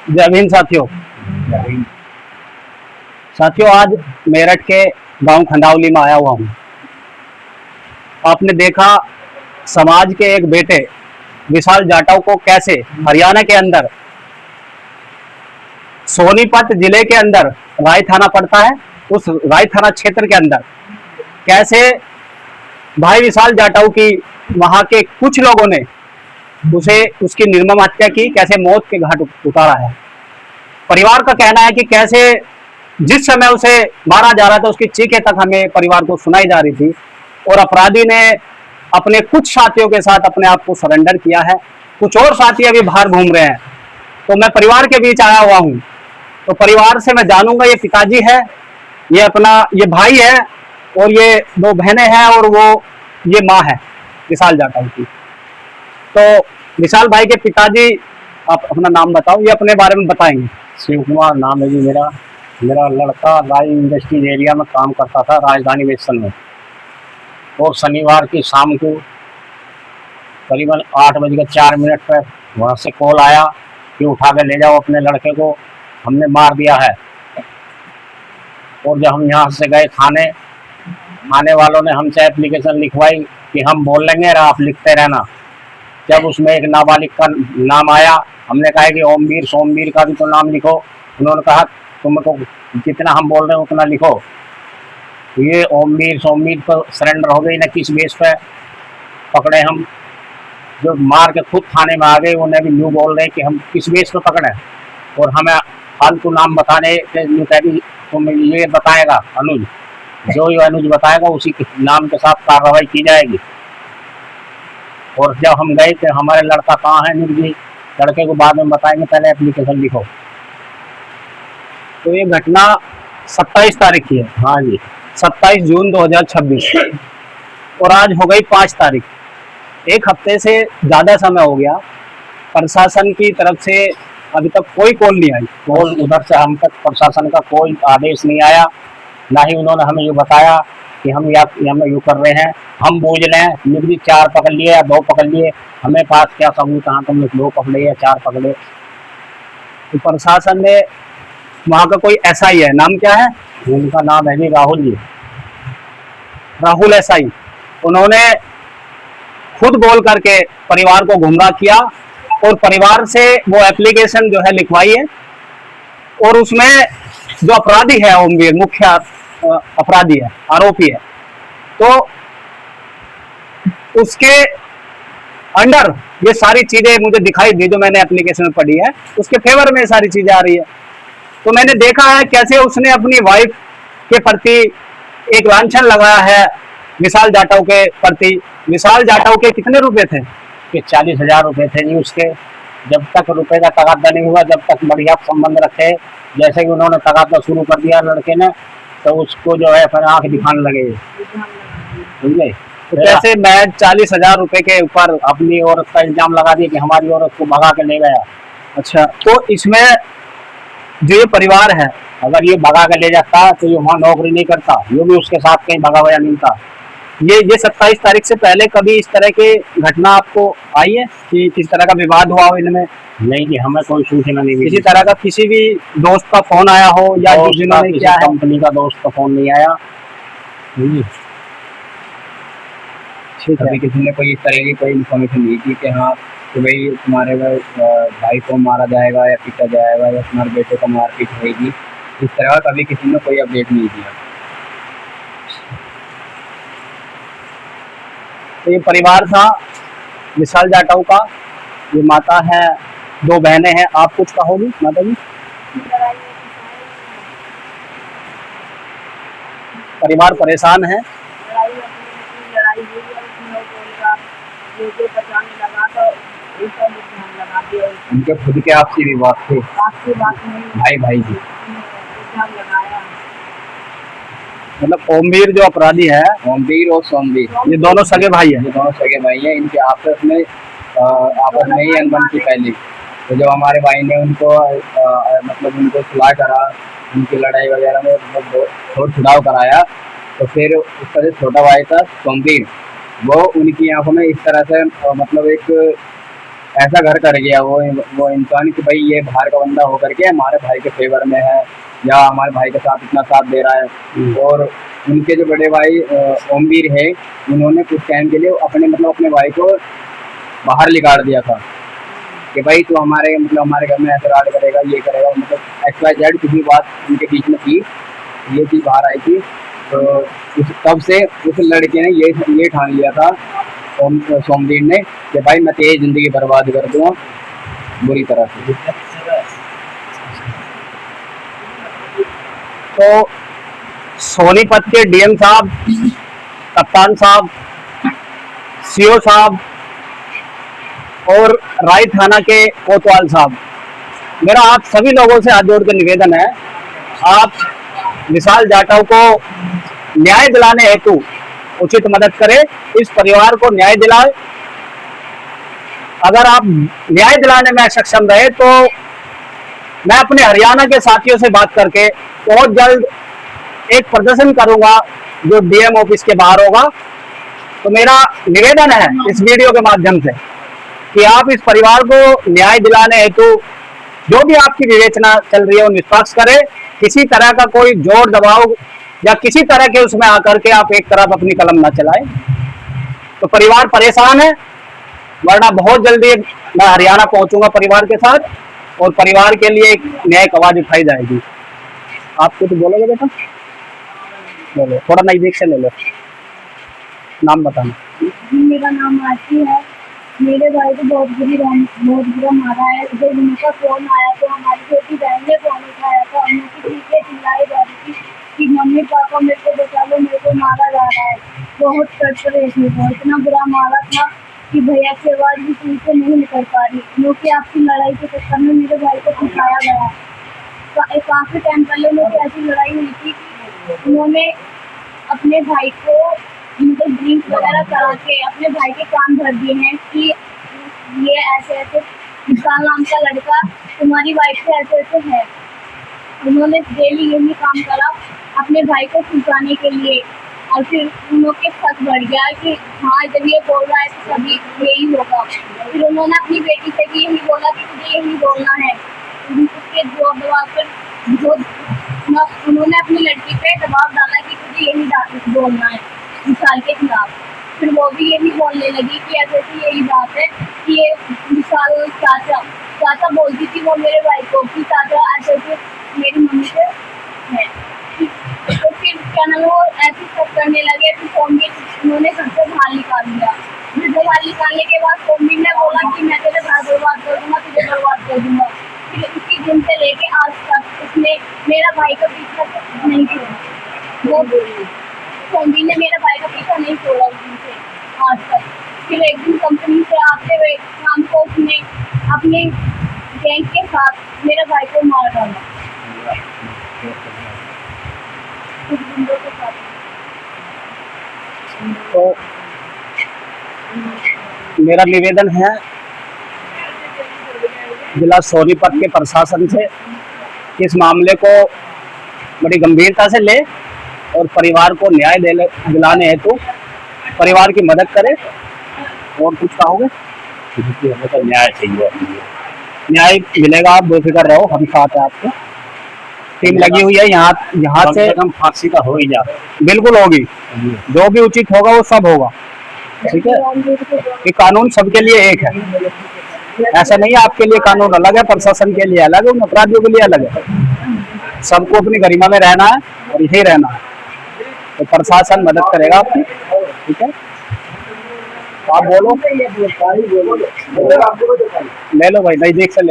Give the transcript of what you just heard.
जय भीम साथियों। आज मेरठ के गांव खंडावली में आया हुआ हूं। आपने देखा समाज के एक बेटे विशाल जाटव को कैसे हरियाणा के अंदर सोनीपत जिले के अंदर राय थाना पड़ता है, उस राय थाना क्षेत्र के अंदर कैसे भाई विशाल जाटव की वहां के कुछ लोगों ने उसकी निर्मम हत्या की, कैसे मौत के घाट उतारा है। परिवार का कहना है कि कैसे जिस समय उसे मारा जा रहा था उसकी चीखें तक हमें परिवार को सुनाई जा रही थी और अपराधी ने अपने कुछ साथियों के साथ अपने आप को सरेंडर किया है। कुछ और साथी अभी बाहर घूम रहे हैं, तो मैं परिवार के बीच आया हुआ हूं। तो परिवार से मैं जानूंगा, ये पिताजी है, ये भाई है और ये दो बहनें हैं और वो ये माँ है विशाल जाटव की। तो विशाल भाई के पिताजी, आप अपना नाम बताओ, ये अपने बारे में बताएंगे। शिव कुमार नाम है जी मेरा लड़का राय इंडस्ट्रीज एरिया में काम करता था, राजधानी वेस्टर्न में। और शनिवार की शाम को करीबन 8:04 पर वहाँ से कॉल आया कि उठा के ले जाओ अपने लड़के को, हमने मार दिया है। और जब हम यहाँ से गए थाने वालों ने हमसे एप्लीकेशन लिखवाई कि हम बोल लेंगे और आप लिखते रहना। जब उसमें एक नाबालिग का नाम आया, हमने कहा कि ओमवीर सोमवीर का भी तो नाम लिखो। उन्होंने कहा तुमको जितना हम बोल रहे हैं उतना लिखो। ये ओमवीर सोमवीर तो सरेंडर हो गई ना, किस बेस पे पकड़े हम? जो मार के खुद थाने में आ गए, उन्हें भी न्यू बोल रहे कि हम किस बेस पे पकड़े, और हमें फालतू नाम बताने के तुम ये बताएगा अनुज, जो ये अनुज बताएगा उसी के नाम के साथ कार्रवाई की जाएगी। और जब हम गए थे, हमारे लड़का कहाँ है निर्जी, लड़के को बाद में बताएंगे, पहले एप्लीकेशन लिखो। तो ये घटना 27 तारीख की है। हाँ जी, 27 जून 2026 और आज हो गई 5 तारीख। एक हफ्ते से ज्यादा समय हो गया। प्रशासन की तरफ से अभी तक कोई कॉल नहीं आई। कॉल उधर से हम तक प्रशासन का कोई आदेश नहीं आया, ना ही उन्होंने हमें ये बताया कि हम यूँ कर रहे हैं, हम बूझ लें। निर्जी 4 पकड़ लिए या 2 पकड़ लिए, हमें पास क्या सबूत? हाँ तुमने 2 पकड़े या 4 पकड़े। तो प्रशासन ने वहाँ का कोई एसआई है, नाम क्या है? उनका नाम है जी राहुल जी, राहुल एसआई। उन्होंने खुद बोल करके परिवार को गुमराह किया और परिवार से वो एप्लीकेशन जो है लिखवाई है। और उसमें जो अपराधी है ओमवीर, मुख्य अपराधी है, आरोपी है, तो उसके अंडर ये सारी चीजें मुझे दिखाई दी जो मैंने एप्लीकेशन में पढ़ी है, उसके फेवर में सारी चीजें आ रही है। तो मैंने देखा है कैसे उसने अपनी वाइफ के प्रति एक लांछन लगाया है विशाल जाटव के प्रति। विशाल जाटव के कितने रुपए थे? कि 40,000 रुपये थे जी उसके। जब तक रुपए का तगादा नहीं हुआ, जब तक बढ़िया संबंध रखे, जैसे कि उन्होंने तगादा शुरू कर दिया लड़के ने, तो उसको जो है फिर आंख दिखाने लगे, समझे? तो कैसे मैं 40,000 रुपए के ऊपर अपनी औरत का इल्जाम लगा दिया कि हमारी औरत को भगा के ले गया। अच्छा, तो इसमें जो ये परिवार है, अगर ये भगा के ले जाता तो ये वहाँ नौकरी नहीं करता, ये भी उसके साथ कहीं भगा हुआ मिलता। ये 27 तारीख से पहले कभी इस तरह की घटना आपको आई है कि किस तरह का विवाद हुआ हो इनमें? नहीं जी, हमें कोई सूचना नहीं मिली। किसी तरह का किसी भी दोस्त का फोन आया हो या जिन्होंने किसी कंपनी का दोस्त का फोन नहीं आया। ठीक है, किसी ने कोई इस तरह की कोई इन्फॉर्मेशन नहीं की कि हाँ कि भाई तुम्हारे भाई को मारा जाएगा या पीटा जाएगा या तुम्हारे बेटे को मारपीट होगी, इस तरह का कभी किसी ने कोई अपडेट नहीं दिया। तो ये परिवार था विशाल जाटव का। ये माता है, 2 बहनें हैं। आप कुछ कहोगी माता जी? परिवार परेशान है। उनके खुद के आपसी विवाद थे, भाई जी। मतलब ओमवीर जो अपराधी है, ओमवीर और सोमवीर, ये दोनों सगे भाई हैं। ये दोनों सगे भाई हैं। इनके आपस में ही अनबन की पहले। तो जब हमारे भाई ने उनको मतलब उनको सुलह करा, उनकी लड़ाई वगैरह में थोड़ा छुड़ाव कराया, तो फिर उसका जो छोटा भाई था सोमवीर, वो उनकी आंखों में इस तरह से मतलब एक ऐसा घर कर गया वो इंसान कि भाई ये बाहर का बंदा होकर के हमारे भाई के फेवर में है या हमारे भाई के साथ इतना साथ दे रहा है। और उनके जो बड़े भाई ओमवीर है, उन्होंने कुछ टाइम के लिए अपने भाई को बाहर निकाल दिया था कि भाई तू हमारे घर में ऐसा राज करेगा, ये करेगा, XYZ कुछ भी बात उनके बीच में थी, ये चीज़ बाहर आई थी। तो तब से उस लड़के ने ये ठान लिया था सोमवीर ने कि भाई मैं तेरी ज़िंदगी बर्बाद कर दूँगा बुरी तरह से। तो सोनीपत के DM साहब, कप्तान साहब, CO साहब और राय थाना के कोतवाल साहब, मेरा आप सभी लोगों से हाथ जोड़ के निवेदन है, आप विशाल जाटव को न्याय दिलाने हेतु उचित मदद करें, इस परिवार को न्याय दिलाए। अगर आप न्याय दिलाने में सक्षम रहे तो मैं अपने हरियाणा के साथियों से बात करके बहुत जल्द एक प्रदर्शन करूंगा जो DM ऑफिस के बाहर होगा। तो मेरा निवेदन है इस वीडियो के माध्यम से कि आप इस परिवार को न्याय दिलाने हेतु जो भी आपकी विवेचना चल रही है वो निष्पक्ष करें, किसी तरह का कोई जोर दबाव या किसी तरह के उसमें आकर के आप एक तरफ अपनी कलम ना चलाएं। तो परिवार परेशान है, वरना बहुत जल्दी मैं हरियाणा पहुंचूंगा परिवार के साथ और परिवार के लिए एक न्यायिक आवाज उठाई जाएगी। आप कुछ बोलोगे बेटा? बोलो, थोड़ा नजदीक से ले लो, नाम बताना। मेरा नाम आरती है। मेरे भाई को बहुत बुरा मारा है। जब उनका फोन आया तो हमारी छोटी बहन ने फोन उठाया था, उनकी चीखें चिल्लाई जा रही थी कि मम्मी पापा मेरे को बचा लो, मेरे को मारा जा रहा है। बहुत कड़कड़ेश में था, इतना बुरा मारा था कि भैया की आवाज़ भी ठीक से नहीं निकल पा रही, क्योंकि आपकी लड़ाई के चक्कर में मेरे भाई को फंसाया गया। काफ़ी टाइम पहले उनकी ऐसी लड़ाई हुई थी कि उन्होंने अपने भाई को मतलब ड्रिंक वगैरह करा के अपने भाई के कान भर दिए हैं कि ये ऐसे ऐसे विशाल नाम का लड़का तुम्हारी वाइफ से ऐसे ऐसे है। उन्होंने डेली यही काम करा अपने भाई को फंसाने के लिए, और फिर उन लोग के शक बढ़ गया कि हाँ जब ये बोल रहा है तो सभी यही होगा। फिर उन्होंने अपनी बेटी से भी यही बोला कि तुझे यही बोलना है। उसके दबाव पर उन्होंने अपनी लड़की पे दबाव डाला कि तुझे यही बोलना है विशाल के खिलाफ। फिर वो भी यही बोलने लगी कि ऐसे ऐसी यही बात है कि ये विशाल चाचा बोलती थी वो मेरे भाई को कि चाचा ऐसे ऐसे मेरी मम्मी से है। तो फिर क्या ना वो ऐसे सब करने लगे। फिर सोमवीर उन्होंने सबसे बाहर निकाल दिया। फिर बाहर निकालने के बाद सोमवीर ने बोला कि मैं तेरे घर बर्बाद कर दूंगा, तुझे बर्बाद कर दूंगा। फिर उसी दिन से लेके आज तक उसने मेरा भाई का पीछा नहीं छोड़ा। वो सोमवीर ने मेरा भाई का पीछा नहीं छोड़ा उस दिन से आज तक। फिर एक दिन कंपनी से आते हुए शाम को उसने अपने गैंग के साथ मेरे भाई को मार डाला कुछ गुंडों के साथ। तो मेरा निवेदन है जिला सोनीपत के प्रशासन से इस मामले को बड़ी गंभीरता से ले और परिवार को न्याय दिलाने हेतु परिवार की मदद करे। और कुछ कहोगे? हमें तो न्याय चाहिए, न्याय मिलेगा, आप बेफिक्र रहो, हम साथ हैं आपके। टीम लगी हुई है यहाँ से फांसी का हो ही जाए, बिल्कुल होगी, जो भी उचित होगा वो सब होगा। ठीक है, ये कानून सबके लिए एक है, ऐसा नहीं है आपके लिए कानून अलग है, प्रशासन के लिए अलग है, उन अपराधियों के लिए अलग है। सबको अपनी गरिमा में रहना है और यही रहना है, तो प्रशासन मदद करेगा आपकी। ठीक है, आप बोलो, ले लो भाई, नजदीक से ले।